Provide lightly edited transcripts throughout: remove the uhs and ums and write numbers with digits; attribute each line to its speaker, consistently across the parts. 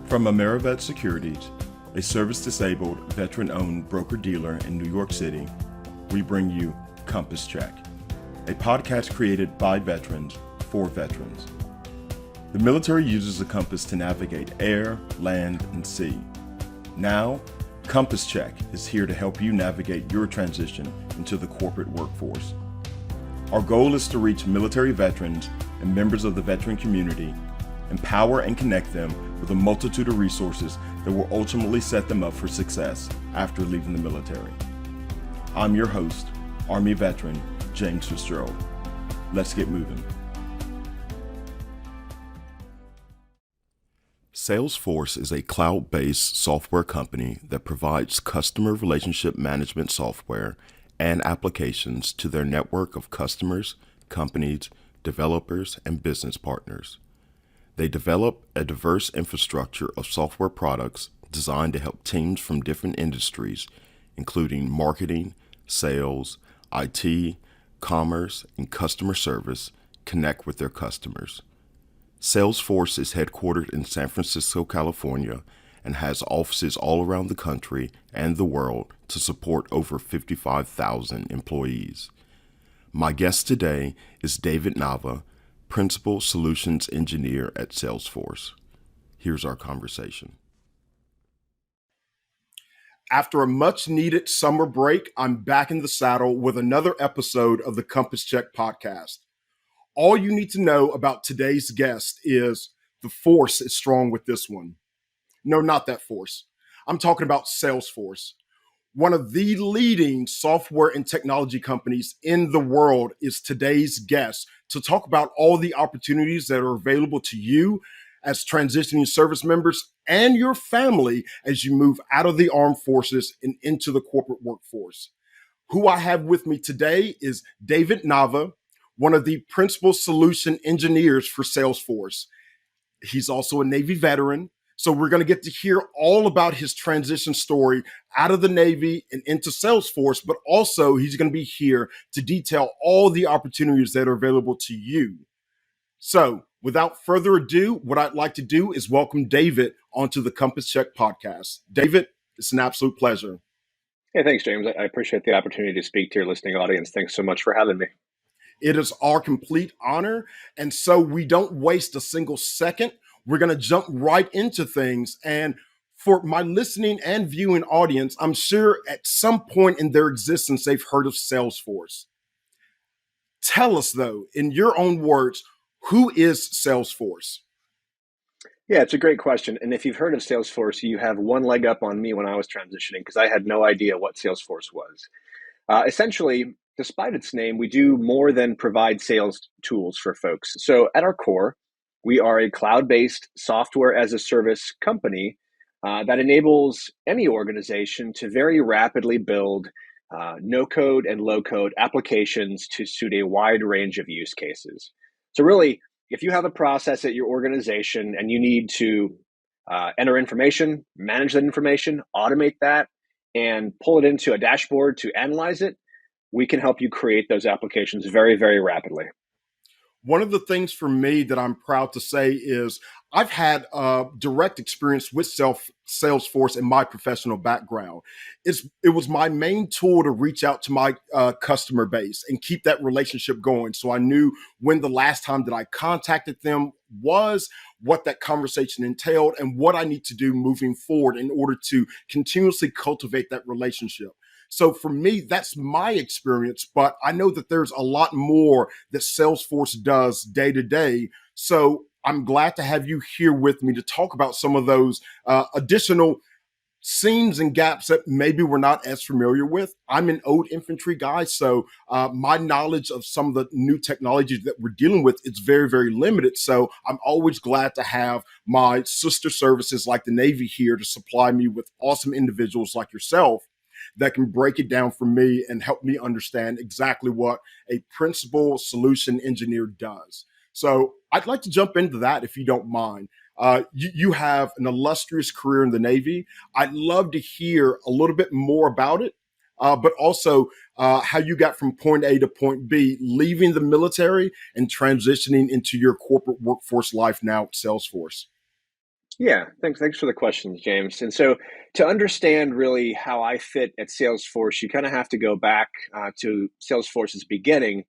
Speaker 1: From Amerivet Securities, a service-disabled, veteran-owned broker-dealer in New York City, we bring you Compass Check, a podcast created by veterans for veterans. The military uses a compass to navigate air, land, and sea. Now, Compass Check is here to help you navigate your transition into the corporate workforce. Our goal is to reach military veterans and members of the veteran community, empower and connect them with a multitude of resources that will ultimately set them up for success after leaving the military. I'm your host, Army veteran James Fitzgerald. Let's get moving. Salesforce is a cloud-based software company that provides customer relationship management software and applications to their network of customers, companies, developers, and business partners. They develop a diverse infrastructure of software products designed to help teams from different industries, including marketing, sales, IT, commerce, and customer service, connect with their customers. Salesforce is headquartered in San Francisco, California, and has offices all around the country and the world to support over 55,000 employees. My guest today is David Nava, Principal Solutions Engineer at Salesforce. Here's our conversation. After a much-needed summer break, I'm back in the saddle with another episode of the Compass Check podcast. All you need to know about today's guest is the force is strong with this one. No, not that force. I'm talking about Salesforce. One of the leading software and technology companies in the world is today's guest to talk about all the opportunities that are available to you as transitioning service members and your family as you move out of the armed forces and into the corporate workforce. Who I have with me today is David Nava, one of the principal solution engineers for Salesforce. He's also a Navy veteran. So we're going to get to hear all about his transition story out of the Navy and into Salesforce, but also he's going to be here to detail all the opportunities that are available to you. So without further ado, what I'd like to do is welcome David onto the Compass Check podcast. David, it's an absolute pleasure.
Speaker 2: Hey, thanks, James. I appreciate the opportunity to speak to your listening audience. Thanks so much for having me.
Speaker 1: It is our complete honor. And so we don't waste a single second. We're going to jump right into things. And for my listening and viewing audience, I'm sure at some point in their existence, they've heard of Salesforce. Tell us, though, in your own words, who is Salesforce?
Speaker 2: Yeah, it's a great question. And if you've heard of Salesforce, you have one leg up on me when I was transitioning because I had no idea what Salesforce was. Essentially, despite its name, we do more than provide sales tools for folks. So at our core, we are a cloud-based software as a service company that enables any organization to very rapidly build no-code and low-code applications to suit a wide range of use cases. So really, if you have a process at your organization and you need to enter information, manage that information, automate that, and pull it into a dashboard to analyze it, we can help you create those applications very, very rapidly.
Speaker 1: One of the things for me that I'm proud to say is I've had direct experience with Salesforce in my professional background. It was my main tool to reach out to my customer base and keep that relationship going. So I knew when the last time that I contacted them was, what that conversation entailed, and what I need to do moving forward in order to continuously cultivate that relationship. So for me, that's my experience, but I know that there's a lot more that Salesforce does day to day. So I'm glad to have you here with me to talk about some of those additional seams and gaps that maybe we're not as familiar with. I'm an old infantry guy, so my knowledge of some of the new technologies that we're dealing with is very, very limited. So I'm always glad to have my sister services like the Navy here to supply me with awesome individuals like yourself that can break it down for me and help me understand exactly what a principal solution engineer does. So I'd like to jump into that if you don't mind. You have an illustrious career in the Navy. I'd love to hear a little bit more about it, but also how you got from point A to point B, leaving the military and transitioning into your corporate workforce life now at Salesforce.
Speaker 2: Yeah, thanks for the questions, James. And so to understand really how I fit at Salesforce, you kind of have to go back to Salesforce's beginning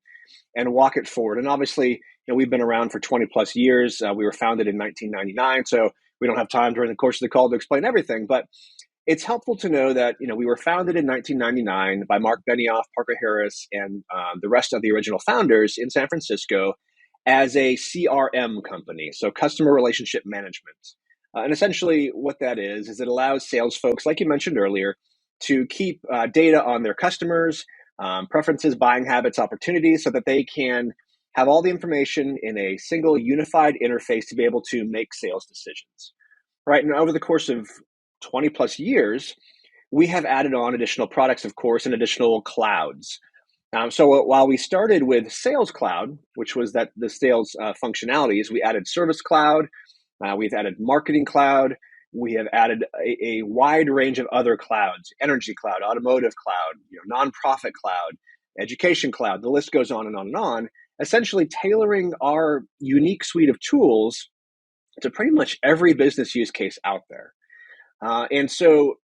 Speaker 2: and walk it forward. And obviously, we've been around for 20 plus years. We were founded in 1999, so we don't have time during the course of the call to explain everything. But it's helpful to know that we were founded in 1999 by Mark Benioff, Parker Harris, and the rest of the original founders in San Francisco as a CRM company, so customer relationship management. And essentially, what that is it allows sales folks, like you mentioned earlier, to keep data on their customers, preferences, buying habits, opportunities, so that they can have all the information in a single unified interface to be able to make sales decisions. Right. And over the course of 20 plus years, we have added on additional products, of course, and additional clouds. So while we started with Sales Cloud, which was that the sales functionalities, we added Service Cloud, we've added Marketing Cloud, we have added a wide range of other clouds: Energy Cloud, Automotive Cloud, Nonprofit Cloud, Education Cloud. The list goes on and on and on. Essentially, tailoring our unique suite of tools to pretty much every business use case out there. And so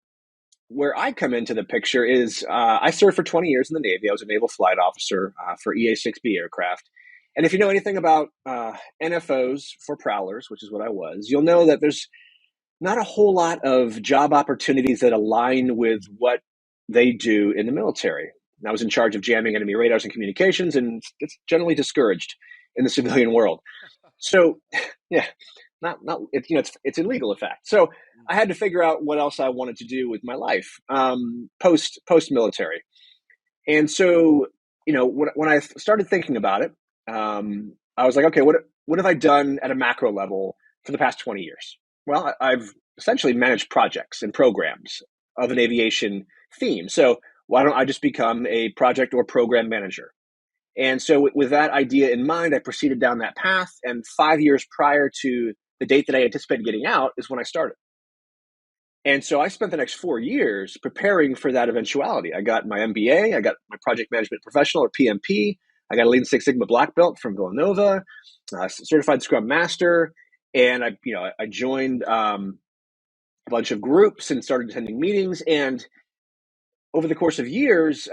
Speaker 2: where I come into the picture is I served for 20 years in the Navy. I was a naval flight officer for EA-6B aircraft. And if you know anything about NFOs for prowlers, which is what I was, you'll know that there's not a whole lot of job opportunities that align with what they do in the military. And I was in charge of jamming enemy radars and communications, and it's generally discouraged in the civilian world. So, yeah, not it's illegal in fact. So I had to figure out what else I wanted to do with my life post military. And so, when I started thinking about it, I was like, okay, what have I done at a macro level for the past 20 years? Well, I've essentially managed projects and programs of an aviation theme. So why don't I just become a project or program manager? And so, with that idea in mind, I proceeded down that path. And 5 years prior to the date that I anticipated getting out is when I started. And so, I spent the next 4 years preparing for that eventuality. I got my MBA, I got my project management professional or PMP, I got a Lean Six Sigma black belt from Villanova, certified Scrum Master, and I joined a bunch of groups and started attending meetings. And over the course of years,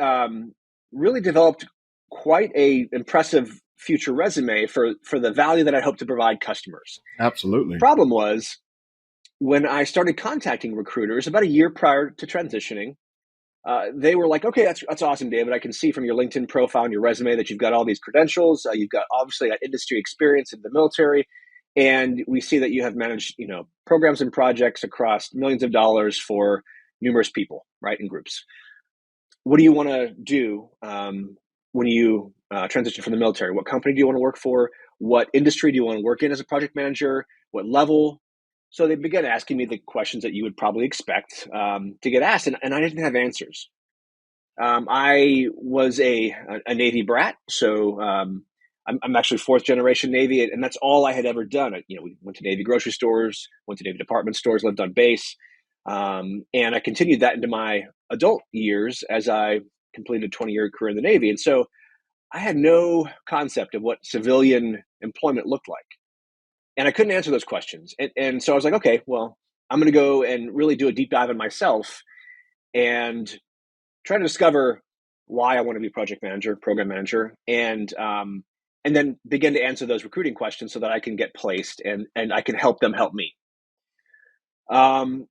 Speaker 2: really developed quite a impressive future resume for the value that I hope to provide customers.
Speaker 1: Absolutely.
Speaker 2: Problem was when I started contacting recruiters about a year prior to transitioning, they were like, "Okay, that's awesome, David. I can see from your LinkedIn profile and your resume that you've got all these credentials. You've got obviously that industry experience in the military, and we see that you have managed programs and projects across millions of dollars for numerous people, right, in groups. What do you want to do when you transition from the military? What company do you want to work for? What industry do you want to work in as a project manager? What level?" So they began asking me the questions that you would probably expect to get asked, and I didn't have answers. I was a Navy brat, so I'm actually fourth generation Navy, and that's all I had ever done. We went to Navy grocery stores, went to Navy department stores, lived on base, and I continued that into my adult years as I completed a 20-year career in the Navy. And so I had no concept of what civilian employment looked like, and I couldn't answer those questions. And so I was like, okay, well, I'm going to go and really do a deep dive on myself and try to discover why I want to be project manager, program manager, and then begin to answer those recruiting questions so that I can get placed and I can help them help me. And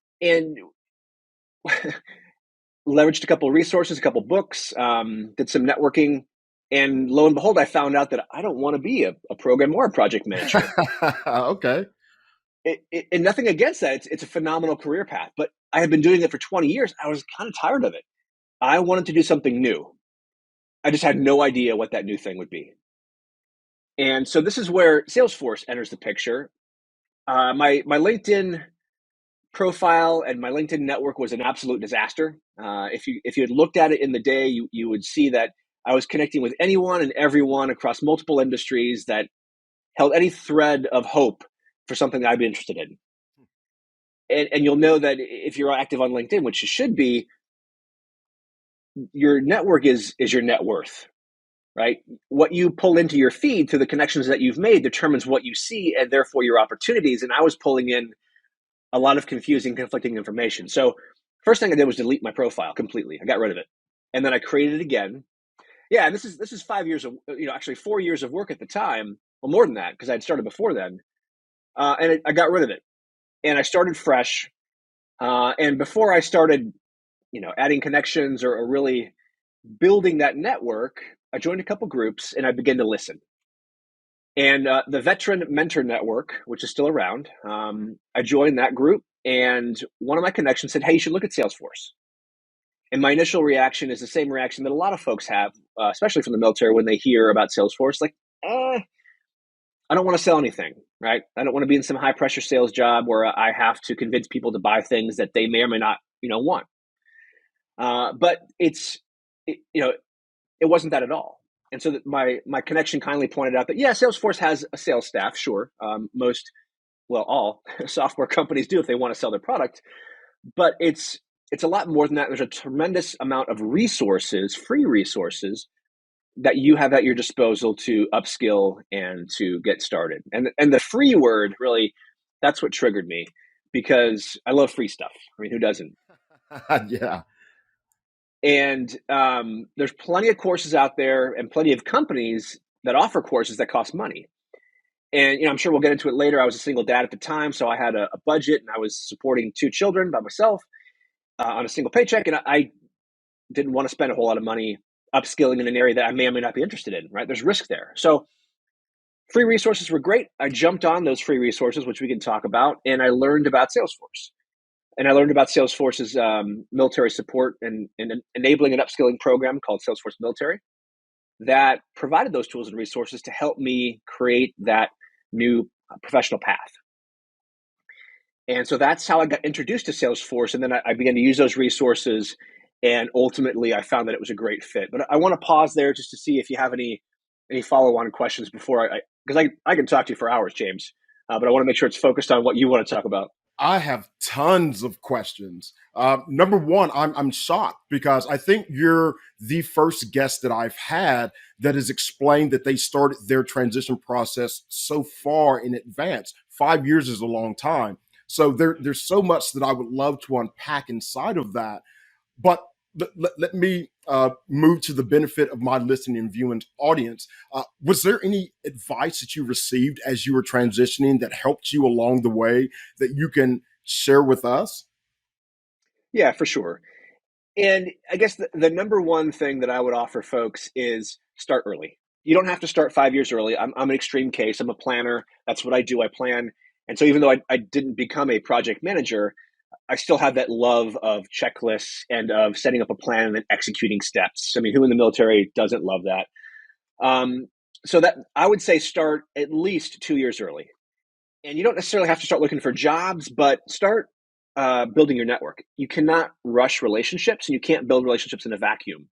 Speaker 2: leveraged a couple of resources, a couple of books, did some networking, and lo and behold, I found out that I don't want to be a program or a project manager.
Speaker 1: Okay.
Speaker 2: And nothing against that. It's a phenomenal career path, but I had been doing it for 20 years. I was kind of tired of it. I wanted to do something new. I just had no idea what that new thing would be. And so this is where Salesforce enters the picture. My LinkedIn profile and my LinkedIn network was an absolute disaster. If you had looked at it in the day, you would see that I was connecting with anyone and everyone across multiple industries that held any thread of hope for something that I'd be interested in. And you'll know that if you're active on LinkedIn, which you should be, your network is your net worth, right? What you pull into your feed through the connections that you've made determines what you see and therefore your opportunities. And I was pulling in a lot of confusing, conflicting information. So first thing I did was delete my profile completely. I got rid of it, and then I created it again. Yeah, and this is 5 years of, actually 4 years of work at the time. Well, more than that because I'd started before then, and I got rid of it, and I started fresh. And before I started, adding connections or really building that network, I joined a couple groups and I began to listen. And the Veteran Mentor Network, which is still around, I joined that group, and one of my connections said, "Hey, you should look at Salesforce." And my initial reaction is the same reaction that a lot of folks have, especially from the military, when they hear about Salesforce, like, I don't want to sell anything, right? I don't want to be in some high pressure sales job where I have to convince people to buy things that they may or may not, want. But it wasn't that at all. And so that my connection kindly pointed out that, yeah, Salesforce has a sales staff, sure. All software companies do if they want to sell their product, but it's a lot more than that. There's a tremendous amount of resources, free resources, that you have at your disposal to upskill and to get started. And the free word, really, that's what triggered me, because I love free stuff. I mean, who doesn't?
Speaker 1: Yeah.
Speaker 2: And there's plenty of courses out there and plenty of companies that offer courses that cost money. And I'm sure we'll get into it later. I was a single dad at the time, so I had a budget, and I was supporting 2 children by myself on a single paycheck, and I didn't want to spend a whole lot of money upskilling in an area that I may or may not be interested in. Right? There's risk there. So free resources were great. I jumped on those free resources, which we can talk about, and I learned about Salesforce. And I learned about Salesforce's military support and enabling and upskilling program called Salesforce Military that provided those tools and resources to help me create that new professional path. And so that's how I got introduced to Salesforce. And then I began to use those resources. And ultimately, I found that it was a great fit. But I want to pause there just to see if you have any follow-on questions before because I can talk to you for hours, James. But I want to make sure it's focused on what you want to talk about.
Speaker 1: I have tons of questions. Number one, I'm shocked because I think you're the first guest that I've had that has explained that they started their transition process so far in advance. 5 years is a long time. So there's so much that I would love to unpack inside of that. But let me move to the benefit of my listening and viewing audience. Was there any advice that you received as you were transitioning that helped you along the way that you can share with us?
Speaker 2: Yeah, for sure. And I guess the number one thing that I would offer folks is start early. You don't have to start 5 years early. I'm an extreme case. I'm a planner. That's what I do. I plan. And so even though I didn't become a project manager, I still have that love of checklists and of setting up a plan and then executing steps. I mean, who in the military doesn't love that? Um, so that I would say start at least 2 years early. And you don't necessarily have to start looking for jobs, but start building your network. You cannot rush relationships, and you can't build relationships in a vacuum.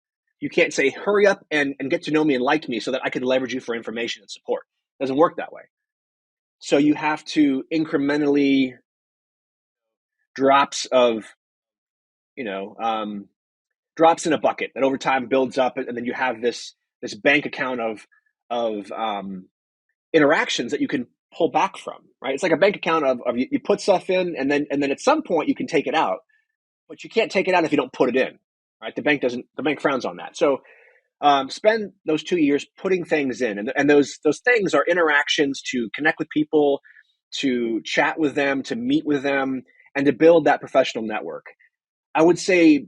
Speaker 2: You can't say, hurry up and get to know me and like me so that I can leverage you for information and support. It doesn't work that way. So you have to incrementally drops of, you know, drops in a bucket that over time builds up, and then you have this bank account of interactions that you can pull back from. Right? It's like a bank account of you put stuff in, and then at some point you can take it out, but you can't take it out if you don't put it in. Right? The bank frowns on that. So spend those 2 years putting things in, and those things are interactions to connect with people, to chat with them, to meet with them, and to build that professional network. I would say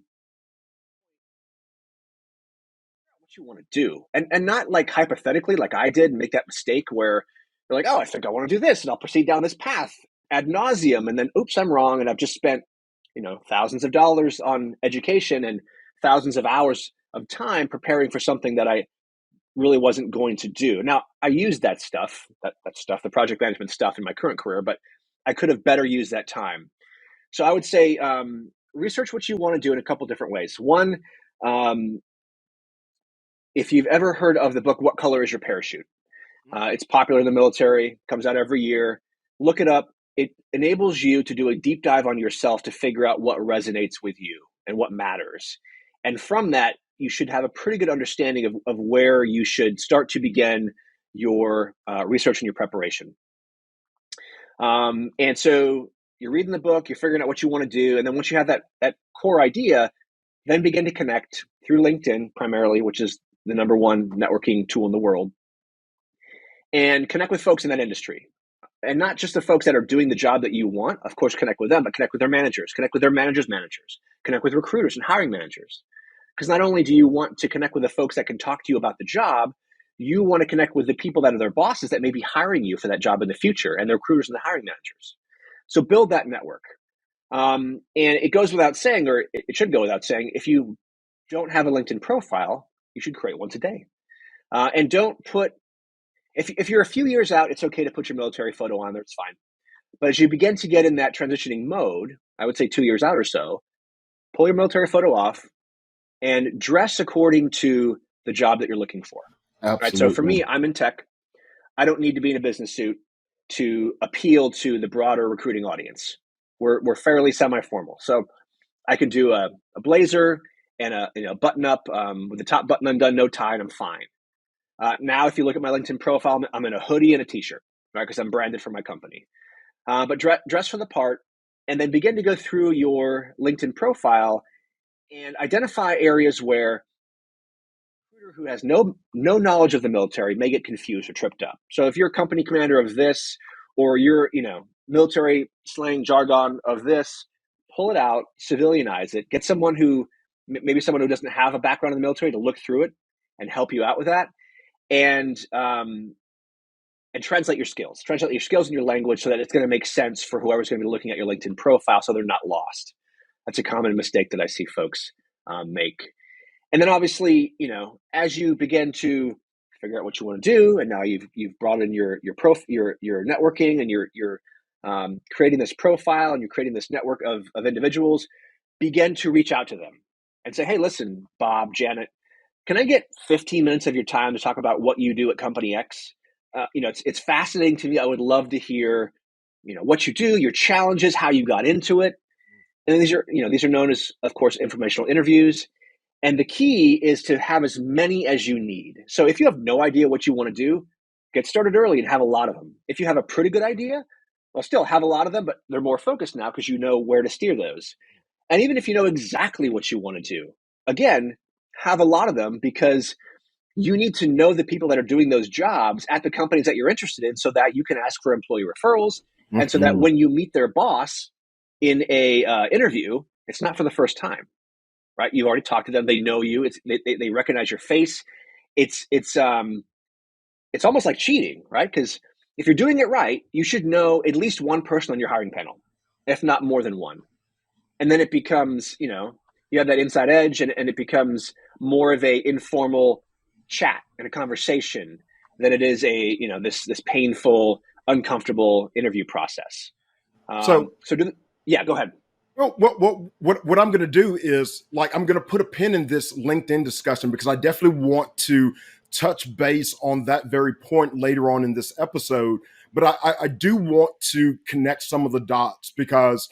Speaker 2: what you want to do, and not like hypothetically like I did and make that mistake where you're like, oh, I think I want to do this and I'll proceed down this path ad nauseum, and then oops, I'm wrong, and I've just spent thousands of dollars on education and thousands of hours of time preparing for something that I really wasn't going to do. Now I used that stuff, the project management stuff in my current career, but I could have better used that time. So I would say research what you want to do in a couple different ways. One, um, if you've ever heard of the book What Color Is Your Parachute? It's popular in the military, comes out every year. Look it up. It enables you to do a deep dive on yourself to figure out what resonates with you and what matters. And from that, you should have a pretty good understanding of where you should start to begin your research and your preparation. And so you're reading the book, you're figuring out what you want to do. And then once you have that core idea, then begin to connect through LinkedIn primarily, which is the number one networking tool in the world, and connect with folks in that industry. And not just the folks that are doing the job that you want, of course, connect with them, but connect with their managers, connect with their managers' managers, connect with recruiters and hiring managers. Because not only do you want to connect with the folks that can talk to you about the job, you want to connect with the people that are their bosses that may be hiring you for that job in the future, and the recruiters and the hiring managers. So build that network. And it goes without saying, or it should go without saying, if you don't have a LinkedIn profile, you should create one today. And don't put, if you're a few years out, it's okay to put your military photo on there, it's fine. But as you begin to get in that transitioning mode, I would say 2 years out or so, pull your military photo off and dress according to the job that you're looking for. Right. So for
Speaker 1: Absolutely.
Speaker 2: me, I'm in tech. I don't need to be in a business suit to appeal to the broader recruiting audience. We're fairly semi-formal. So I could do a blazer and a button up with the top button undone, no tie, and I'm fine. Now, if you look at my LinkedIn profile, I'm in a hoodie and a t-shirt, right? Because I'm branded for my company. But dress for the part, and then begin to go through your LinkedIn profile and identify areas where a recruiter who has no knowledge of the military may get confused or tripped up. So if you're a company commander of this, or you're military slang jargon of this, pull it out, civilianize it, get someone who maybe someone who doesn't have a background in the military to look through it and help you out with that, and translate your skills in your language so that it's going to make sense for whoever's going to be looking at your LinkedIn profile, so they're not lost. That's a common mistake that I see folks make. And then obviously, as you begin to figure out what you want to do, and now you've brought in your networking, and you're creating this profile, and you're creating this network of individuals, begin to reach out to them and say, hey, listen, Bob, Janet, can I get 15 minutes of your time to talk about what you do at Company X? It's fascinating to me. I would love to hear, what you do, your challenges, how you got into it. And these are known as, of course, informational interviews. And the key is to have as many as you need. So if you have no idea what you want to do, get started early and have a lot of them. If you have a pretty good idea, well, still have a lot of them, but they're more focused now because you know where to steer those. And even if you know exactly what you want to do, again, have a lot of them, because you need to know the people that are doing those jobs at the companies that you're interested in, so that you can ask for employee referrals. And so that
Speaker 1: Mhm.
Speaker 2: when you meet their boss in a interview, it's not for the first time, right? You've already talked to them. They know you. They recognize your face. It's almost like cheating, right? Because if you're doing it right, you should know at least one person on your hiring panel, if not more than one. And then it becomes, you have that inside edge, and it becomes more of a informal chat and a conversation than it is this painful, uncomfortable interview process.
Speaker 1: So
Speaker 2: Yeah, go ahead.
Speaker 1: well, what I'm going to do is, like, I'm going to put a pin in this LinkedIn discussion, because I definitely want to touch base on that very point later on in this episode. But I do want to connect some of the dots, because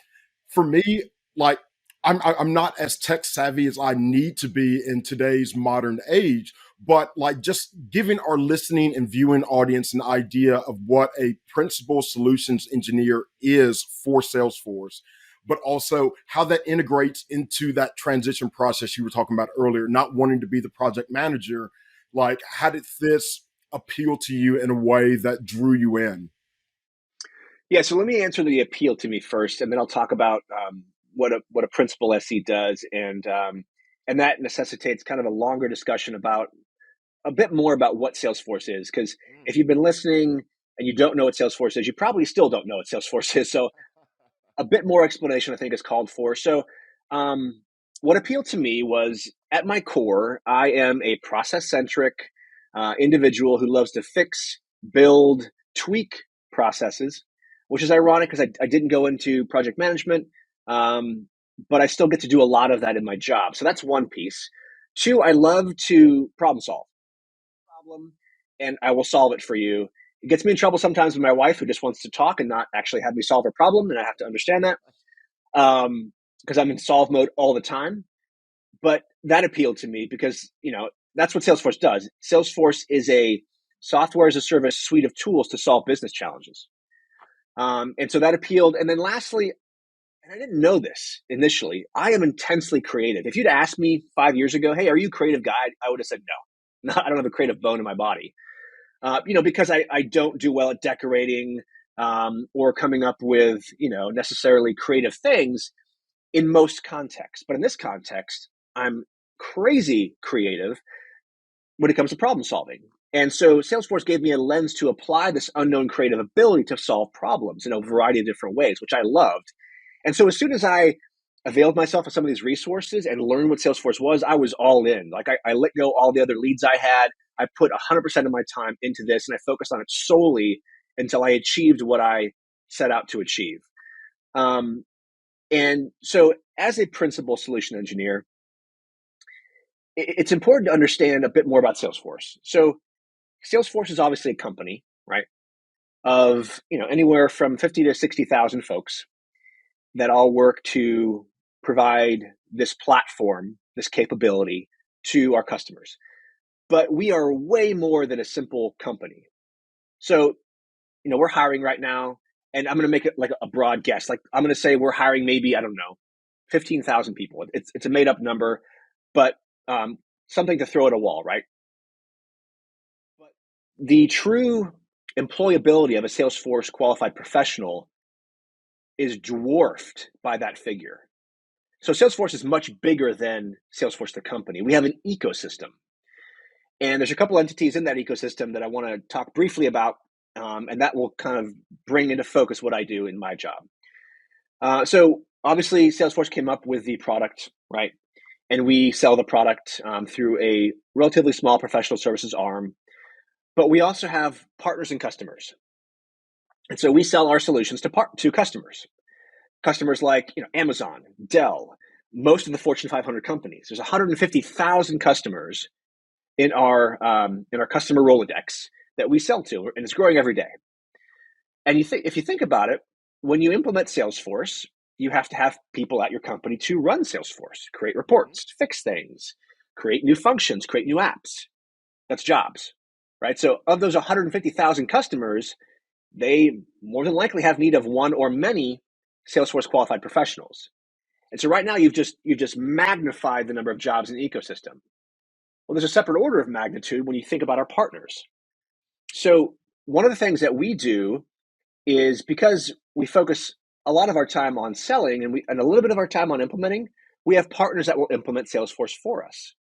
Speaker 1: for me, like, I'm not as tech savvy as I need to be in today's modern age. But like, just giving our listening and viewing audience an idea of what a principal solutions engineer is for Salesforce, but also how that integrates into that transition process you were talking about earlier, not wanting to be the project manager. Like, how did this appeal to you in a way that drew you in?
Speaker 2: Yeah, so let me answer the appeal to me first, and then I'll talk about what a principal SE does, and that necessitates kind of a longer discussion about a bit more about what Salesforce is. Because if you've been listening and you don't know what Salesforce is, you probably still don't know what Salesforce is. So a bit more explanation, I think, is called for. So, what appealed to me was, at my core, I am a process centric individual who loves to fix, build, tweak processes, which is ironic because I didn't go into project management, but I still get to do a lot of that in my job. So that's one piece. Two, I love to problem solve. Problem, and I will solve it for you. It gets me in trouble sometimes with my wife, who just wants to talk and not actually have me solve her problem, and I have to understand that, because I'm in solve mode all the time. But that appealed to me because that's what Salesforce does. Salesforce is a software as a service suite of tools to solve business challenges, and so that appealed. And then lastly, and I didn't know this initially, I am intensely creative. If you'd asked me 5 years ago, hey, are you a creative guy? I would have said no. No, I don't have a creative bone in my body. Because I don't do well at decorating or coming up with, necessarily creative things in most contexts. But in this context, I'm crazy creative when it comes to problem solving. And so Salesforce gave me a lens to apply this unknown creative ability to solve problems in a variety of different ways, which I loved. And so as soon as I availed myself of some of these resources and learned what Salesforce was, I was all in. Like I let go all the other leads I had. I put 100% of my time into this and I focused on it solely until I achieved what I set out to achieve. And so as a principal solution engineer, it's important to understand a bit more about Salesforce. So Salesforce is obviously a company, right? Of, anywhere from 50 to 60,000 folks that all work to provide this platform, this capability to our customers. But we are way more than a simple company. So, we're hiring right now, and I'm going to make it like a broad guess. Like I'm going to say we're hiring maybe, I don't know, 15,000 people. It's a made up number, but something to throw at a wall, right? But the true employability of a Salesforce qualified professional is dwarfed by that figure. So Salesforce is much bigger than Salesforce, the company. We have an ecosystem. And there's a couple entities in that ecosystem that I want to talk briefly about, and that will kind of bring into focus what I do in my job. So obviously, Salesforce came up with the product, right? And we sell the product through a relatively small professional services arm. But we also have partners and customers. And so we sell our solutions to customers. Customers like Amazon, Dell, most of the Fortune 500 companies. There's 150,000 customers in our customer Rolodex that we sell to, and it's growing every day. And if you think about it, when you implement Salesforce, you have to have people at your company to run Salesforce, create reports, fix things, create new functions, create new apps. That's jobs, right? So of those 150,000 customers, they more than likely have need of one or many Salesforce qualified professionals. And so right now you've just magnified the number of jobs in the ecosystem. Well, there's a separate order of magnitude when you think about our partners. So one of the things that we do is, because we focus a lot of our time on selling and a little bit of our time on implementing, we have partners that will implement Salesforce for us.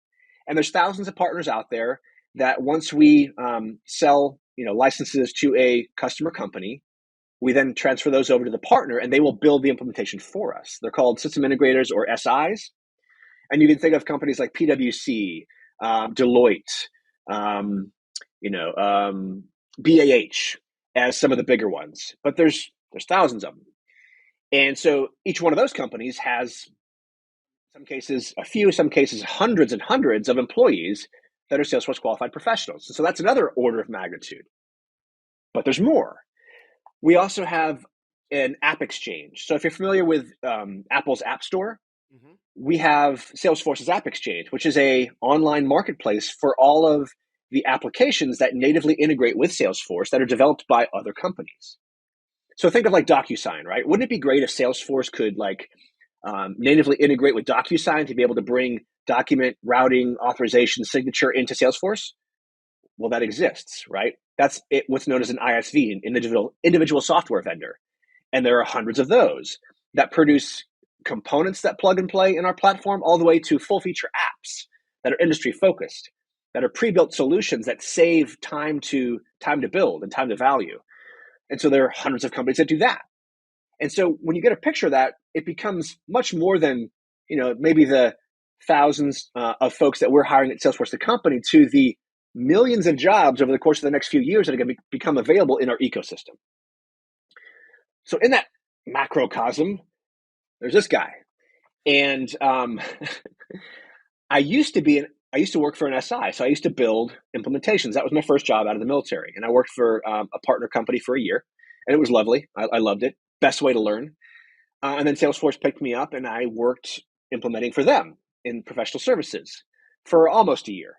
Speaker 2: And there's thousands of partners out there that once we sell licenses to a customer company, we then transfer those over to the partner and they will build the implementation for us. They're called system integrators or SIs. And you can think of companies like PwC, Deloitte, BAH as some of the bigger ones, but there's thousands of them. And so each one of those companies has, in some cases, a few, some cases, hundreds and hundreds of employees that are Salesforce qualified professionals. And so that's another order of magnitude. But there's more. We also have an app exchange. So if you're familiar with Apple's App Store, we have Salesforce's App Exchange, which is a online marketplace for all of the applications that natively integrate with Salesforce that are developed by other companies. So think of like DocuSign, right? Wouldn't it be great if Salesforce could natively integrate with DocuSign to be able to bring document routing, authorization, signature into Salesforce? Well, that exists, right? That's what's known as an ISV, an individual software vendor. And there are hundreds of those that produce components that plug and play in our platform, all the way to full feature apps that are industry focused, that are pre-built solutions that save time to build and time to value. And so there are hundreds of companies that do that. And so when you get a picture of that, it becomes much more than, maybe the thousands of folks that we're hiring at Salesforce, the company, to the millions of jobs over the course of the next few years that are going to become available in our ecosystem. So in that macrocosm, there's this guy. And I used to work for an SI. So I used to build implementations. That was my first job out of the military. And I worked for a partner company for a year. And it was lovely. I loved it. Best way to learn. And then Salesforce picked me up and I worked implementing for them in professional services for almost a year.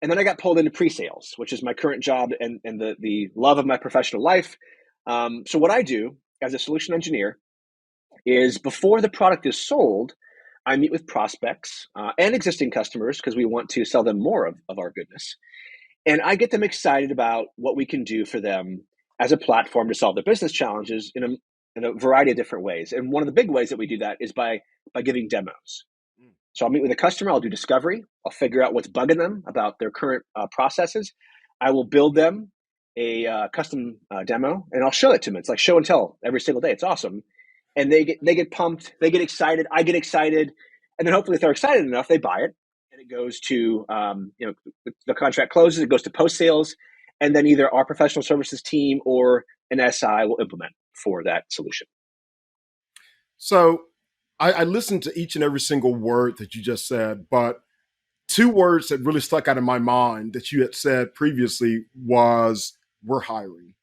Speaker 2: And then I got pulled into pre-sales, which is my current job and the love of my professional life. So what I do as a solution engineer is before the product is sold, I meet with prospects and existing customers because we want to sell them more of our goodness. And I get them excited about what we can do for them as a platform to solve their business challenges in a variety of different ways. And one of the big ways that we do that is by giving demos. So I'll meet with a customer, I'll do discovery, I'll figure out what's bugging them about their current processes. I will build them a custom demo, and I'll show it to them. It's like show and tell every single day. It's awesome, and they get pumped, they get excited, I get excited, and then hopefully if they're excited enough, they buy it, and it goes to the contract closes, it goes to post sales, and then either our professional services team or an SI will implement for that solution.
Speaker 1: So I listened to each and every single word that you just said, but two words that really stuck out in my mind that you had said previously was we're hiring.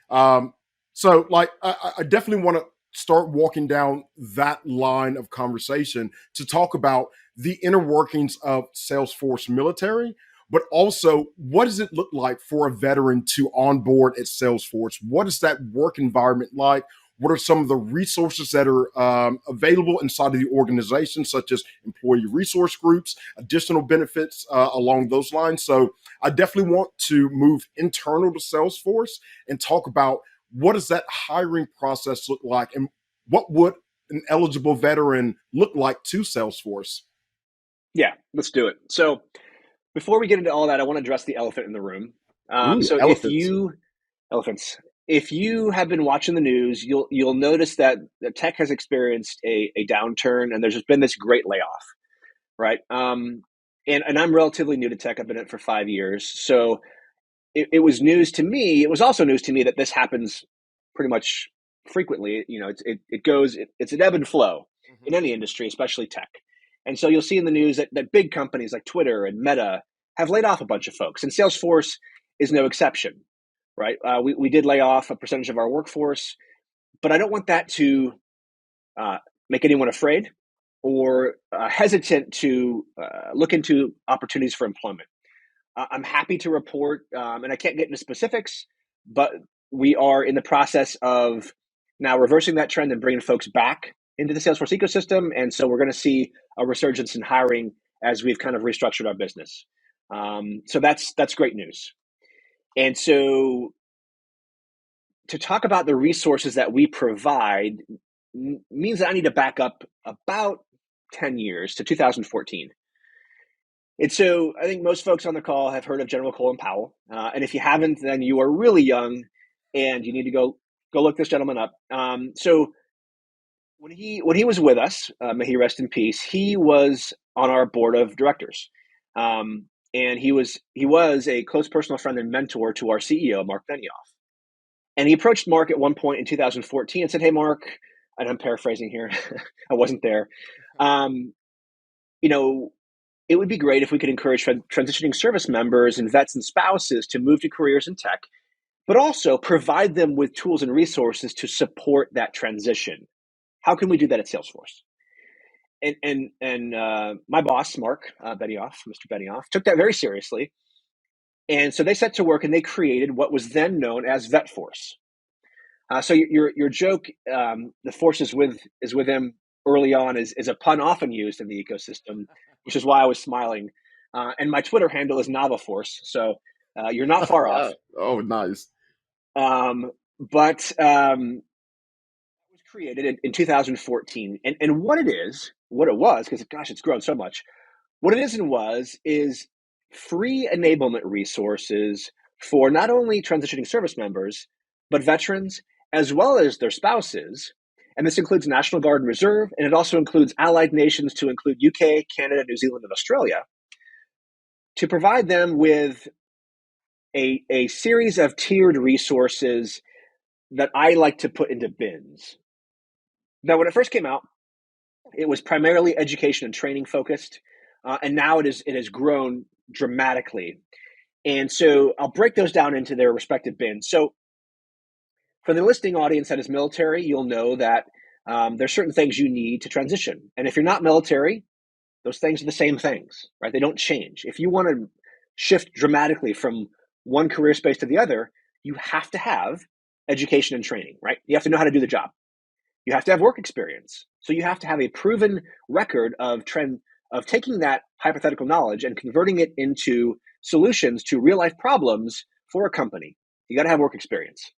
Speaker 1: So like I definitely want to start walking down that line of conversation to talk about the inner workings of Salesforce military, but also what does it look like for a veteran to onboard at Salesforce? What is that work environment like? What are some of the resources that are available inside of the organization, such as employee resource groups, additional benefits along those lines? So I definitely want to move internal to Salesforce and talk about what does that hiring process look like, and what would an eligible veteran look like to Salesforce?
Speaker 2: Yeah, let's do it. So before we get into all that, I want to address the elephant in the room.
Speaker 1: Ooh,
Speaker 2: So if
Speaker 1: elephants.
Speaker 2: you elephants, if you have been watching the news, you'll notice that the tech has experienced a downturn, and there's just been this great layoff, right? And I'm relatively new to tech. I've been in it for 5 years, so it was news to me. It was also news to me that this happens pretty much frequently. It's an ebb and flow in any industry, especially tech. And so you'll see in the news that big companies like Twitter and Meta have laid off a bunch of folks, and Salesforce is no exception, right? We did lay off a percentage of our workforce, but I don't want that to make anyone afraid or hesitant to look into opportunities for employment. I'm happy to report, and I can't get into specifics, but we are in the process of now reversing that trend and bringing folks back into the Salesforce ecosystem. And so we're going to see a resurgence in hiring as we've kind of restructured our business. So that's great news. And so to talk about the resources that we provide means that I need to back up about 10 years to 2014. And so I think most folks on the call have heard of General Colin Powell. And if you haven't, then you are really young and you need to go look this gentleman up. So when he was with us, may he rest in peace, he was on our board of directors. And he was a close personal friend and mentor to our CEO, Mark Benioff. And he approached Mark at one point in 2014 and said, "Hey, Mark," and I'm paraphrasing here, I wasn't there. It would be great if we could encourage transitioning service members and vets and spouses to move to careers in tech, but also provide them with tools and resources to support that transition. How can we do that at Salesforce? And my boss, Mark Benioff, Mr. Benioff, took that very seriously. And so they set to work and they created what was then known as VetForce. So your joke, the force is with him early on, is a pun often used in the ecosystem, which is why I was smiling. And my Twitter handle is NavaForce, so you're not far off.
Speaker 1: Oh, nice.
Speaker 2: But it was created in 2014, and what it was, because gosh, it's grown so much. What it is and was is free enablement resources for not only transitioning service members, but veterans as well as their spouses. And this includes National Guard and Reserve, and it also includes allied nations to include UK, Canada, New Zealand, and Australia, to provide them with a series of tiered resources that I like to put into bins. Now, when it first came out, it was primarily education and training focused, and now it has grown dramatically. And so I'll break those down into their respective bins. So for the listening audience that is military, you'll know that there's certain things you need to transition. And if you're not military, those things are the same things, right? They don't change. If you want to shift dramatically from one career space to the other, you have to have education and training, right? You have to know how to do the job. You have to have work experience. So you have to have a proven record of taking that hypothetical knowledge and converting it into solutions to real life problems for a company. You got to have work experience.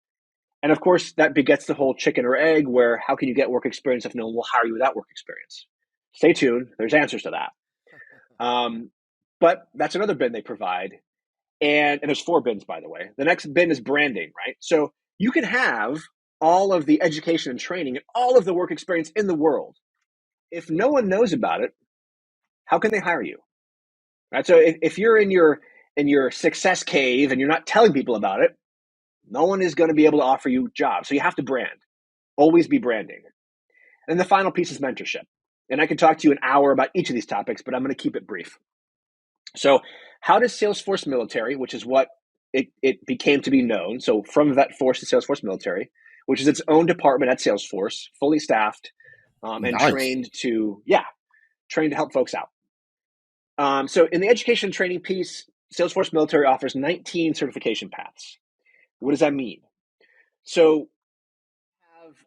Speaker 2: And of course, that begets the whole chicken or egg, where how can you get work experience if no one will hire you without work experience? Stay tuned. There's answers to that. But that's another bin they provide. And there's 4 bins, by the way. The next bin is branding, right? So you can have all of the education and training and all of the work experience in the world. If no one knows about it, how can they hire you? Right? So if you're in your success cave and you're not telling people about it, no one is going to be able to offer you jobs. So you have to brand. Always be branding. And the final piece is mentorship. And I could talk to you an hour about each of these topics, but I'm going to keep it brief. So how does Salesforce Military, which is what it became to be known, so from Vet Force to Salesforce Military, which is its own department at Salesforce, fully staffed and
Speaker 1: Nice.
Speaker 2: trained to help folks out. So in the education and training piece, Salesforce Military offers 19 certification paths. What does that mean? So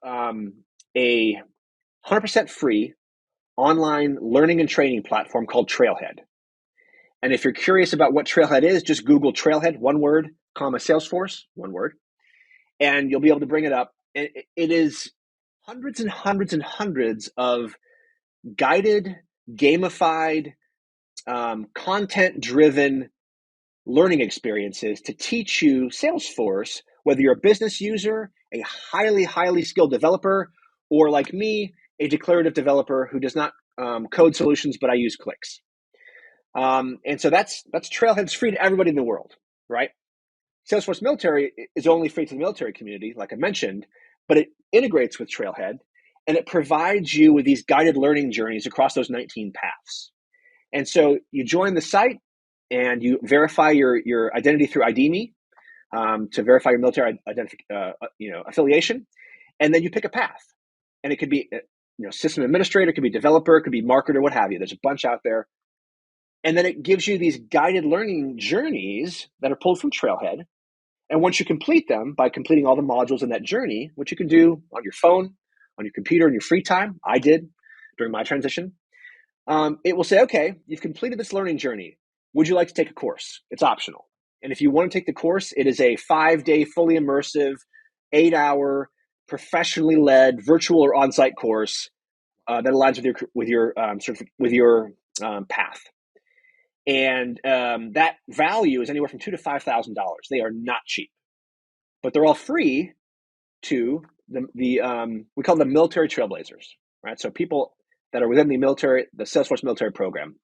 Speaker 2: we have a 100% free online learning and training platform called Trailhead. And if you're curious about what Trailhead is, just Google Trailhead, one word, comma, Salesforce, one word, and you'll be able to bring it up. It is hundreds and hundreds and hundreds of guided, gamified, content-driven learning experiences to teach you Salesforce, whether you're a business user, a highly, highly skilled developer, or like me, a declarative developer who does not code solutions, but I use clicks. And so that's Trailhead's free to everybody in the world, right? Salesforce Military is only free to the military community, like I mentioned, but it integrates with Trailhead and it provides you with these guided learning journeys across those 19 paths. And so you join the site and you verify your identity through ID.me to verify your military affiliation, and then you pick a path. And it could be system administrator, it could be developer, it could be marketer, what have you. There's a bunch out there. And then it gives you these guided learning journeys that are pulled from Trailhead. And once you complete them, by completing all the modules in that journey, which you can do on your phone, on your computer, in your free time, I did during my transition, it will say, okay, you've completed this learning journey. Would you like to take a course? It's optional. And if you want to take the course, it is a 5-day, fully immersive, 8-hour, professionally led, virtual or on-site course that aligns with your path. And that value is anywhere from $2,000 to $5,000. They are not cheap, but they're all free to we call them military trailblazers, right? So people that are within the Salesforce military program.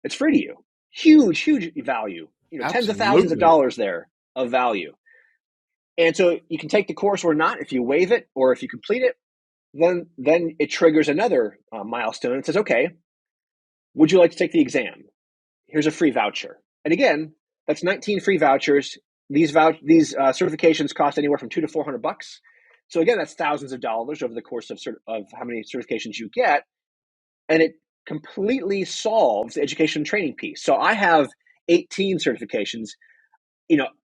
Speaker 2: It's free to you. Huge, huge value. Tens of thousands of
Speaker 1: Absolutely.
Speaker 2: dollars there of value. And so you can take the course or not. If you waive it or if you complete it, then it triggers another milestone. It says, okay, would you like to take the exam? Here's a free voucher. And again, that's 19 free vouchers. These certifications cost anywhere from $200 to $400. So again, that's thousands of dollars over the course of how many certifications you get. And it completely solves the education and training piece. So I have 18 certifications.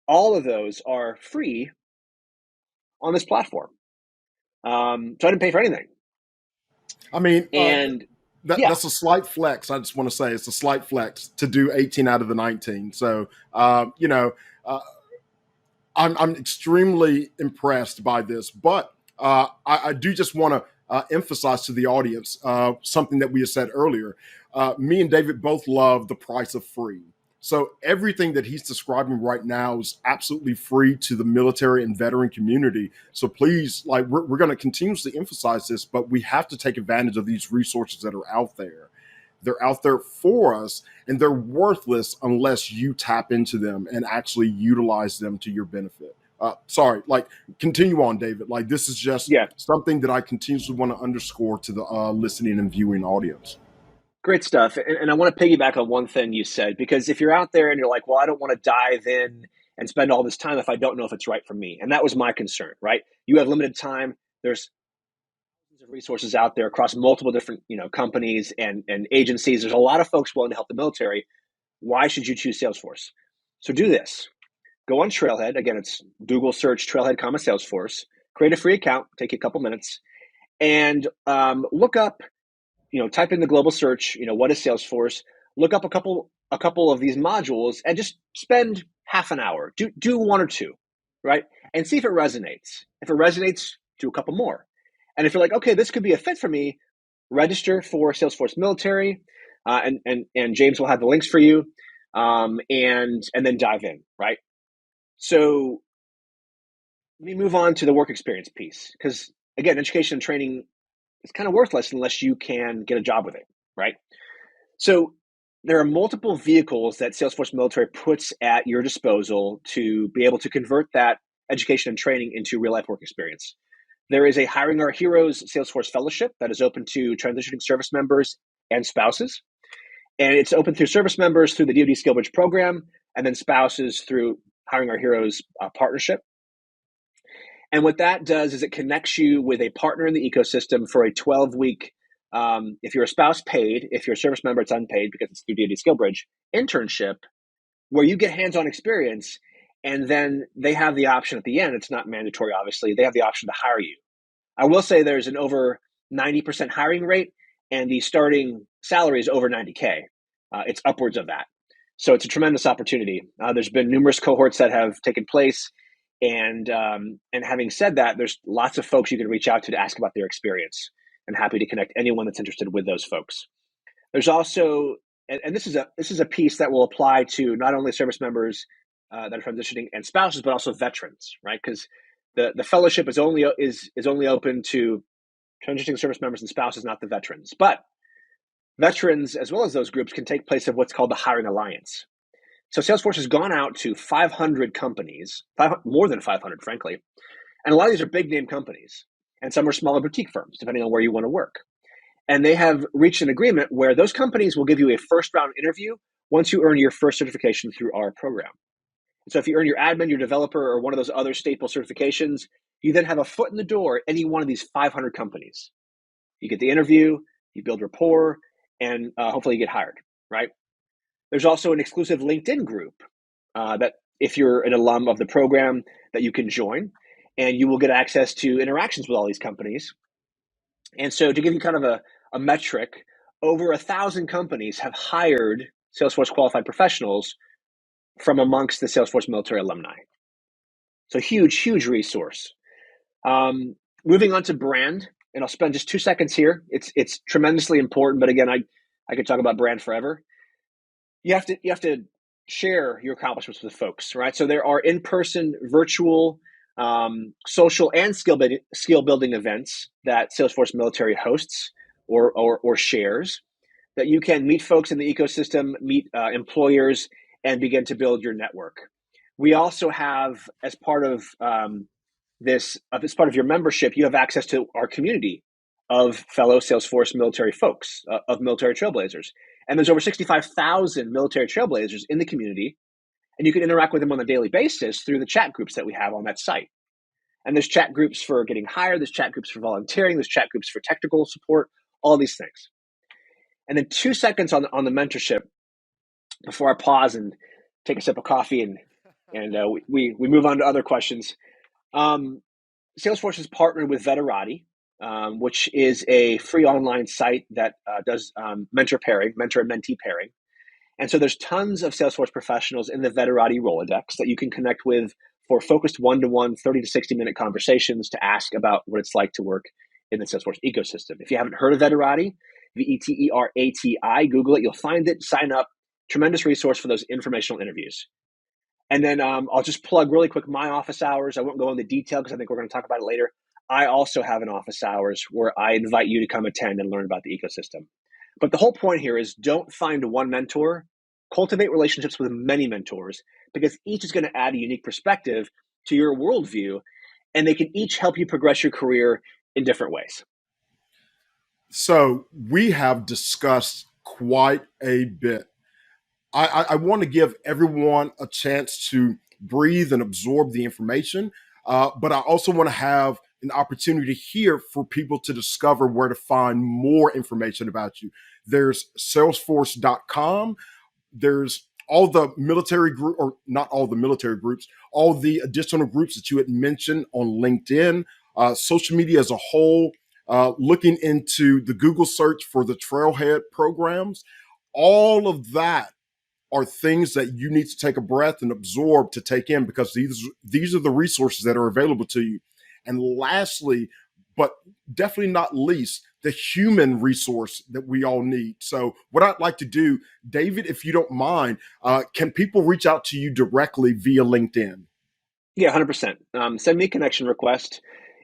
Speaker 2: All of those are free on this platform. So I didn't pay for anything.
Speaker 1: I mean,
Speaker 2: And yeah,
Speaker 1: that's a slight flex. I just want to say it's a slight flex to do 18 out of the 19. So, uh, I'm extremely impressed by this, but I do just want to emphasize to the audience something that we had said earlier. Me and David both love the price of free. So everything that he's describing right now is absolutely free to the military and veteran community. So please, we're going to continuously emphasize this, but we have to take advantage of these resources that are out there. They're out there for us, and they're worthless unless you tap into them and actually utilize them to your benefit. Sorry, continue on, David. This is just
Speaker 2: yeah,
Speaker 1: something that I continuously want to underscore to the listening and viewing audience.
Speaker 2: great stuff. And I want to piggyback on one thing you said, because if you're out there and you're like, well, I don't want to dive in and spend all this time if I don't know if it's right for me. And that was my concern, right? You have limited time. There's resources out there across multiple different companies and agencies. There's a lot of folks willing to help the military. Why should you choose Salesforce? So do this. Go on Trailhead. Again, it's Google search Trailhead, Salesforce. Create a free account. Take you a couple minutes. and look up, type in the global search, what is Salesforce? Look up a couple of these modules and just spend half an hour. Do one or two, right? And see if it resonates. If it resonates, do a couple more. And if you're like, okay, this could be a fit for me, register for Salesforce Military, and James will have the links for you, and then dive in, right? So let me move on to the work experience piece, because again, education and training is kind of worthless unless you can get a job with it, right? So there are multiple vehicles that Salesforce Military puts at your disposal to be able to convert that education and training into real life work experience. There is a Hiring Our Heroes Salesforce Fellowship that is open to transitioning service members and spouses. And it's open through service members through the DoD SkillBridge program, and then spouses through Hiring Our Heroes partnership. And what that does is it connects you with a partner in the ecosystem for a 12-week, if you're a spouse paid, if you're a service member, it's unpaid because it's through DoD SkillBridge, internship, where you get hands-on experience. And then they have the option at the end, it's not mandatory, obviously, they have the option to hire you. I will say there's an over 90% hiring rate, and the starting salary is over 90K. It's upwards of that. So it's a tremendous opportunity. There's been numerous cohorts that have taken place. And having said that, there's lots of folks you can reach out to ask about their experience, and happy to connect anyone that's interested with those folks. There's also, and this is a piece that will apply to not only service members that are transitioning and spouses, but also veterans, right? Because the fellowship is only open to transitioning service members and spouses, not the veterans. But veterans, as well as those groups, can take place of what's called the Hiring Alliance. So Salesforce has gone out to 500 companies, more than 500, frankly. And a lot of these are big name companies, and some are smaller boutique firms, depending on where you want to work. And they have reached an agreement where those companies will give you a first round interview once you earn your first certification through our program. So if you earn your admin, your developer, or one of those other staple certifications, you then have a foot in the door at any one of these 500 companies. You get the interview, you build rapport, and hopefully you get hired, right? There's also an exclusive LinkedIn group that if you're an alum of the program that you can join, and you will get access to interactions with all these companies. And so to give you kind of a metric, over 1,000 companies have hired Salesforce qualified professionals from amongst the Salesforce military alumni. So huge, huge resource. Moving on to brand, and I'll spend just 2 seconds here. It's tremendously important, but again, I could talk about brand forever. You have to share your accomplishments with folks, right? So there are in-person, virtual, social, and skill building events that Salesforce Military hosts or shares, that you can meet folks in the ecosystem, meet employers, and begin to build your network. We also have, as part of as part of your membership, you have access to our community of fellow Salesforce military folks, of military trailblazers. And there's over 65,000 military trailblazers in the community, and you can interact with them on a daily basis through the chat groups that we have on that site. And there's chat groups for getting hired, there's chat groups for volunteering, there's chat groups for technical support, all these things. And then 2 seconds on the mentorship before I pause and take a sip of coffee and we move on to other questions. Salesforce is partnered with Veterati, which is a free online site that does mentor and mentee pairing. And so there's tons of Salesforce professionals in the Veterati Rolodex that you can connect with for focused one-to-one 30 to 60-minute conversations to ask about what it's like to work in the Salesforce ecosystem. If you haven't heard of Veterati, Veterati, Google it, you'll find it, sign up. Tremendous resource for those informational interviews. And then I'll just plug really quick my office hours. I won't go into detail because I think we're going to talk about it later. I also have an office hours where I invite you to come attend and learn about the ecosystem. But the whole point here is don't find one mentor, cultivate relationships with many mentors, because each is going to add a unique perspective to your worldview, and they can each help you progress your career in different ways.
Speaker 1: So we have discussed quite a bit. I want to give everyone a chance to breathe and absorb the information, but I also want to have an opportunity here for people to discover where to find more information about you. There's salesforce.com. There's all the military group, or not all the military groups, all the additional groups that you had mentioned on LinkedIn, social media as a whole. looking into the Google search for the Trailhead programs. All of that are things that you need to take a breath and absorb to take in, because these are the resources that are available to you. And lastly, but definitely not least, the human resource that we all need. So what I'd like to do, David, if you don't mind, can people reach out to you directly via LinkedIn?
Speaker 2: Yeah, 100%. Send me a connection request.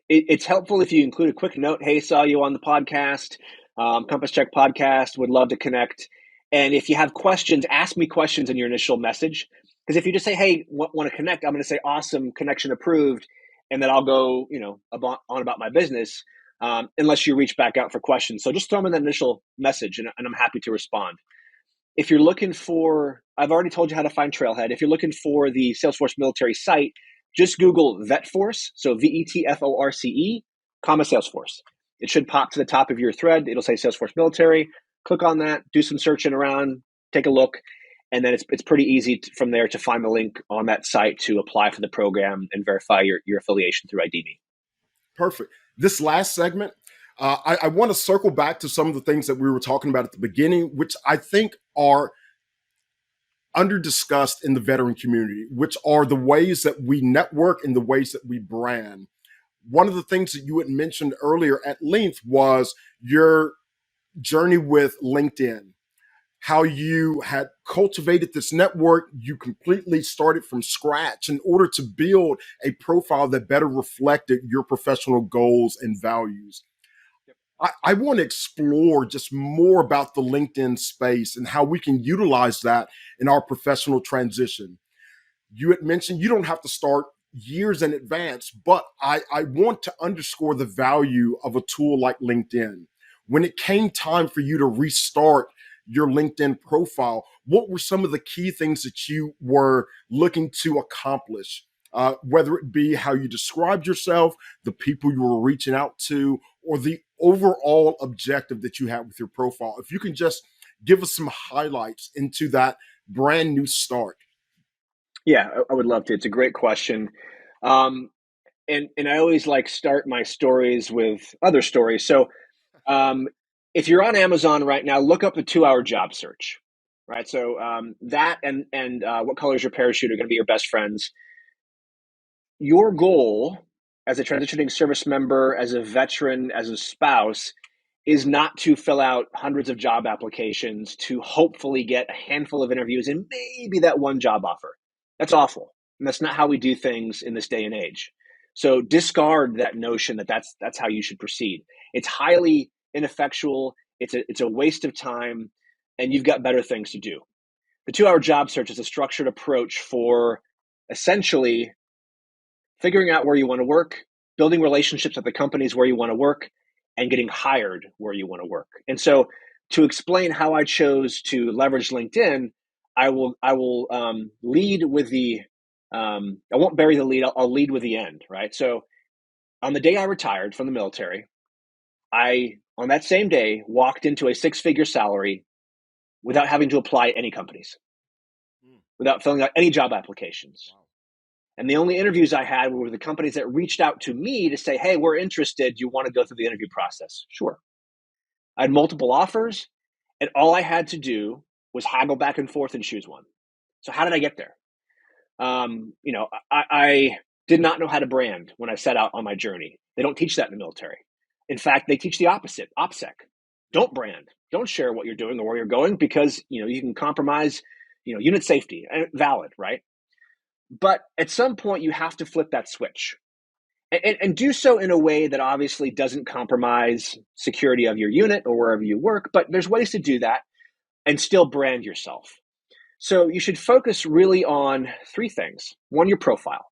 Speaker 2: It's helpful if you include a quick note. Hey, saw you on the podcast, Compass Check podcast. Would love to connect. And if you have questions, ask me questions in your initial message. Because if you just say, "Hey, want to connect," I'm going to say, "Awesome, connection approved," and then I'll go, on about my business. Unless you reach back out for questions, so just throw them in that initial message, and I'm happy to respond. If you're looking for, I've already told you how to find Trailhead. If you're looking for the Salesforce military site, just Google VetForce, so VETFORCE, comma Salesforce. It should pop to the top of your thread. It'll say Salesforce military. Click on that, do some searching around, take a look, and then it's pretty easy from there to find the link on that site to apply for the program and verify your affiliation through ID.me.
Speaker 1: Perfect. This last segment, I want to circle back to some of the things that we were talking about at the beginning, which I think are under discussed in the veteran community, which are the ways that we network and the ways that we brand. One of the things that you had mentioned earlier at length was your journey with LinkedIn, how you had cultivated this network. You completely started from scratch in order to build a profile that better reflected your professional goals and values. I want to explore just more about the LinkedIn space and how we can utilize that in our professional transition. You had mentioned you don't have to start years in advance, but I want to underscore the value of a tool like LinkedIn. When it came time for you to restart your LinkedIn profile, what were some of the key things that you were looking to accomplish? Whether it be how you described yourself, the people you were reaching out to, or the overall objective that you had with your profile. If you can just give us some highlights into that brand new start.
Speaker 2: Yeah, I would love to. It's a great question. Um, and I always like start my stories with other stories. So um, if you're on Amazon right now, look up the 2 hour job search. Right. So that and what color is your parachute are going to be your best friends. Your goal as a transitioning service member, as a veteran, as a spouse, is not to fill out hundreds of job applications to hopefully get a handful of interviews and maybe that one job offer. That's awful. And that's not how we do things in this day and age. So discard that notion that that's how you should proceed. It's highly ineffectual. It's a waste of time, and you've got better things to do. The 2 hour job search is a structured approach for essentially figuring out where you want to work, building relationships at the companies where you want to work, and getting hired where you want to work. And so, to explain how I chose to leverage LinkedIn, I will lead with the I won't bury the lead. I'll lead with the end. Right. So on the day I retired from the military, I on that same day walked into a 6-figure salary without having to apply at any companies,
Speaker 1: Mm.
Speaker 2: without filling out any job applications.
Speaker 1: Wow.
Speaker 2: And the only interviews I had were with the companies that reached out to me to say, "Hey, we're interested. Do you want to go through the interview process?" Sure. I had multiple offers, and all I had to do was haggle back and forth and choose one. So how did I get there? I did not know how to brand when I set out on my journey. They don't teach that in the military. In fact, they teach the opposite, OPSEC. Don't brand. Don't share what you're doing or where you're going because you can compromise, unit safety. Valid, right? But at some point, you have to flip that switch and do so in a way that obviously doesn't compromise security of your unit or wherever you work. But there's ways to do that and still brand yourself. So you should focus really on 3 things. One, your profile.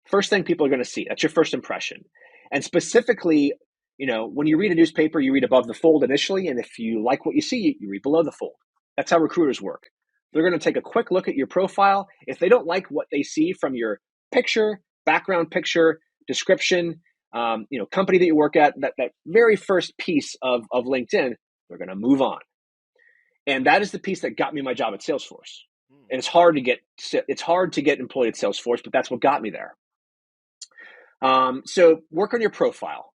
Speaker 2: First thing people are going to see. That's your first impression. And specifically, when you read a newspaper, you read above the fold initially. And if you like what you see, you read below the fold. That's how recruiters work. They're going to take a quick look at your profile. If they don't like what they see from your picture, background picture, description, company that you work at, that very first piece of LinkedIn, they're going to move on. And that is the piece that got me my job at Salesforce. And it's hard to get employed at Salesforce, but that's what got me there. So work on your profile.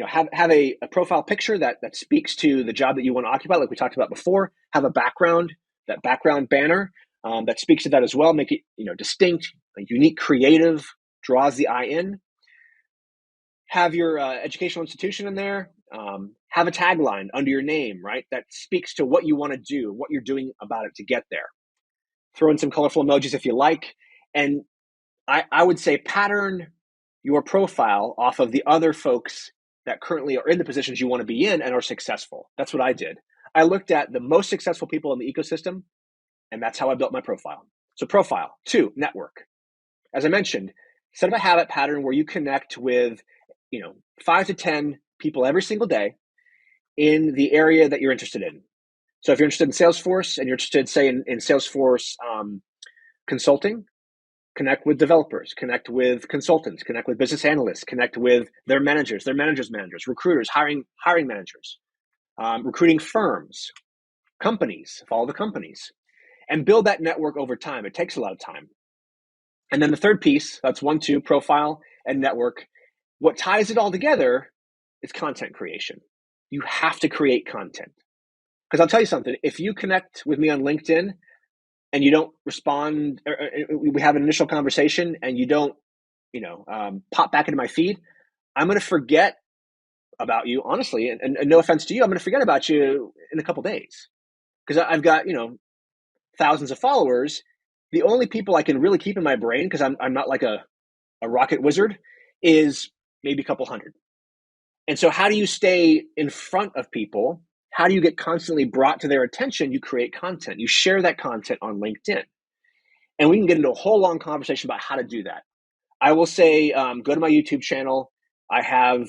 Speaker 2: have a profile picture that speaks to the job that you want to occupy, like we talked about before. Have a background, that background banner that speaks to that as well. Make it distinct, unique, creative, draws the eye in. Have your educational institution in there. Have a tagline under your name, right? That speaks to what you want to do, what you're doing about it to get there. Throw in some colorful emojis if you like. And I would say pattern your profile off of the other folks that currently are in the positions you want to be in and are successful. That's what I did. I looked at the most successful people in the ecosystem, and that's how I built my profile. So profile. 2, network. As I mentioned, set up a habit pattern where you connect with 5 to 10 people every single day in the area that you're interested in. So if you're interested in Salesforce and you're interested, say, in Salesforce consulting, connect with developers, connect with consultants, connect with business analysts, connect with their managers, managers, recruiters, hiring managers, recruiting firms, companies, follow the companies, and build that network over time. It takes a lot of time. And then the third piece, that's 1, 2, profile and network. What ties it all together is content creation. You have to create content. Because I'll tell you something, if you connect with me on LinkedIn and you don't respond, or we have an initial conversation and you don't, pop back into my feed, I'm going to forget about you, honestly, and no offense to you, I'm going to forget about you in a couple days because I've got, thousands of followers. The only people I can really keep in my brain, because I'm not like a rocket wizard, is maybe a couple hundred. And so how do you stay in front of people? How do you get constantly brought to their attention? You create content. You share that content on LinkedIn. And we can get into a whole long conversation about how to do that. I will say, go to my YouTube channel. I have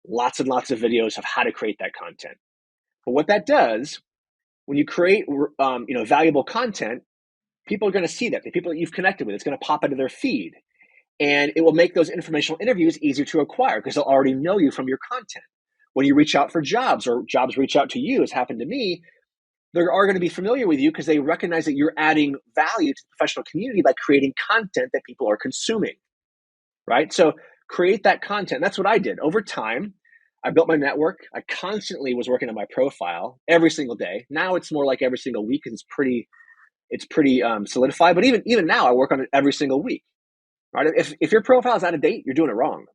Speaker 2: lots and lots of videos of how to create that content. But what that does, when you create valuable content, people are going to see that. The people that you've connected with, it's going to pop into their feed. And it will make those informational interviews easier to acquire because they'll already know you from your content. When you reach out for jobs or jobs reach out to you, as happened to me, they are going to be familiar with you because they recognize that you're adding value to the professional community by creating content that people are consuming, right? So create that content. That's what I did. Over time, I built my network. I constantly was working on my profile every single day. Now it's more like every single week because it's pretty solidified. But even now, I work on it every single week. Right? If your profile is out of date, you're doing it wrong.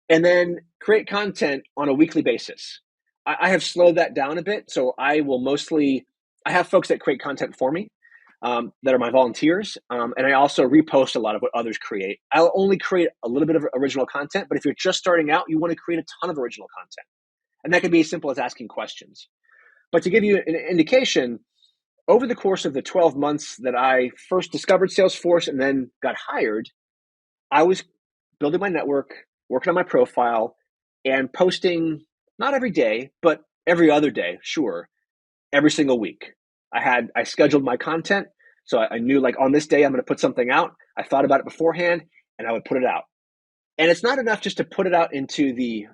Speaker 2: And then create content on a weekly basis. I have slowed that down a bit. So I have folks that create content for me that are my volunteers. And I also repost a lot of what others create. I'll only create a little bit of original content, but if you're just starting out, you want to create a ton of original content. And that can be as simple as asking questions. But to give you an indication, over the course of the 12 months that I first discovered Salesforce and then got hired, I was building my network, working on my profile, and posting not every day, but every other day, sure, every single week. I scheduled my content, so I knew like on this day I'm going to put something out. I thought about it beforehand, and I would put it out. And it's not enough just to put it out into the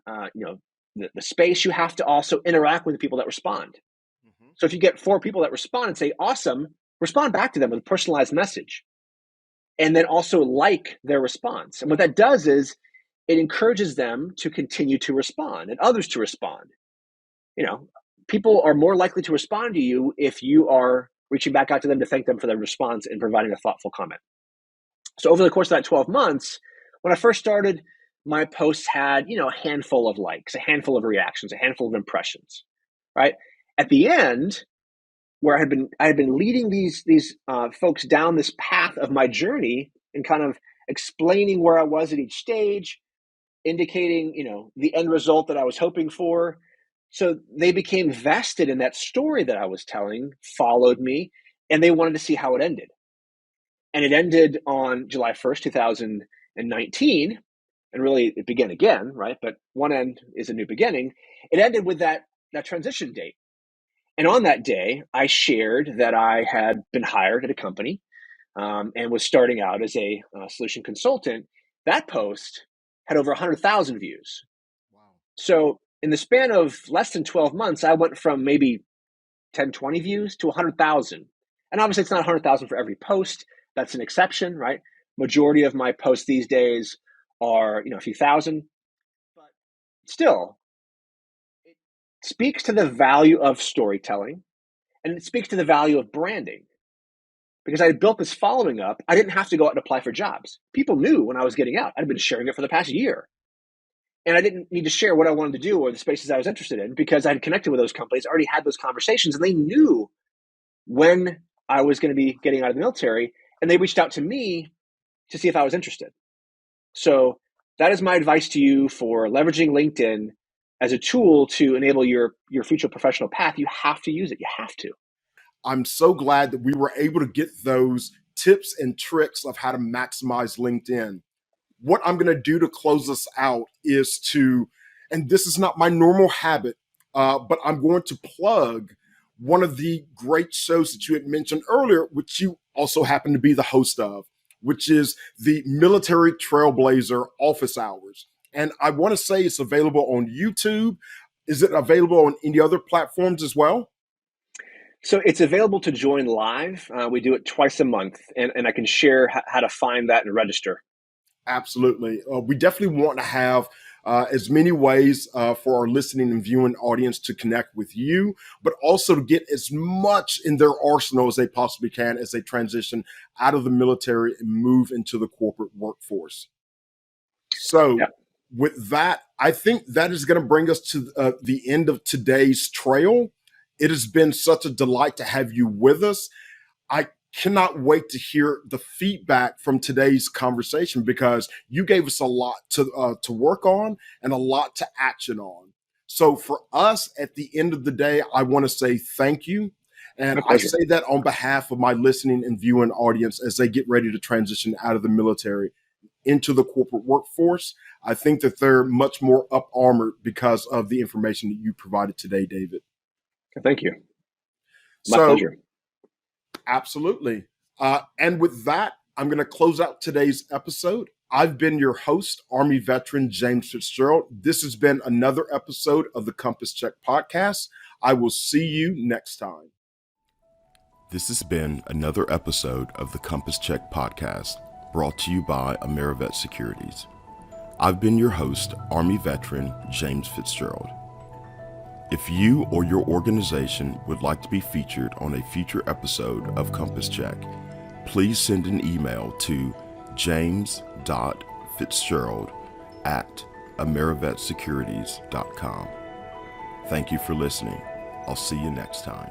Speaker 2: space. You have to also interact with the people that respond. Mm-hmm. So if you get 4 people that respond and say awesome, respond back to them with a personalized message. And then also like their response. And what that does is it encourages them to continue to respond and others to respond. People are more likely to respond to you if you are reaching back out to them to thank them for their response and providing a thoughtful comment. So over the course of that 12 months, when I first started, my posts had, a handful of likes, a handful of reactions, a handful of impressions, right? At the end, where I had been leading these folks down this path of my journey and kind of explaining where I was at each stage, indicating, the end result that I was hoping for. So they became vested in that story that I was telling, followed me, and they wanted to see how it ended. And it ended on July 1st, 2019. And really it began again, right? But one end is a new beginning. It ended with that transition date. And on that day, I shared that I had been hired at a company and was starting out as a solution consultant. That post had over 100,000 views. Wow. So in the span of less than 12 months, I went from maybe 10, 20 views to 100,000. And obviously it's not 100,000 for every post. That's an exception, right? Majority of my posts these days are, a few thousand. But Still, it speaks to the value of storytelling, and it speaks to the value of branding. Because I had built this following up, I didn't have to go out and apply for jobs. People knew when I was getting out. I'd been sharing it for the past year. And I didn't need to share what I wanted to do or the spaces I was interested in because I had connected with those companies, already had those conversations, and they knew when I was going to be getting out of the military, and they reached out to me to see if I was interested. So that is my advice to you for leveraging LinkedIn as a tool to enable your future professional path. You have to use it. You have to.
Speaker 1: I'm so glad that we were able to get those tips and tricks of how to maximize LinkedIn. What I'm going to do to close us out is to, and this is not my normal habit, but I'm going to plug one of the great shows that you had mentioned earlier, which you also happen to be the host of, which is the Military Trailblazer Office Hours. And I want to say it's available on YouTube. Is it available on any other platforms as well?
Speaker 2: So it's available to join live. We do it twice a month, and I can share how to find that and register.
Speaker 1: Absolutely. We definitely want to have as many ways for our listening and viewing audience to connect with you, but also to get as much in their arsenal as they possibly can as they transition out of the military and move into the corporate workforce. So,
Speaker 2: Yeah.
Speaker 1: with that, I think that is going to bring us to the end of today's trail. It has been such a delight to have you with us. I cannot wait to hear the feedback from today's conversation because you gave us a lot to work on and a lot to action on. So for us, at the end of the day, I want to say thank you. And I say that on behalf of my listening and viewing audience as they get ready to transition out of the military into the corporate workforce. I think that they're much more up armored because of the information that you provided today, David.
Speaker 2: Thank you. My pleasure.
Speaker 1: Absolutely. And with that, I'm going to close out today's episode. I've been your host, Army veteran James Fitzgerald. This has been another episode of the Compass Check podcast. I will see you next time. This has been another episode of the Compass Check podcast, brought to you by AmeriVet Securities. I've been your host, Army veteran James Fitzgerald. If you or your organization would like to be featured on a future episode of Compass Check, please send an email to james.fitzgerald@amerivetsecurities.com. Thank you for listening. I'll see you next time.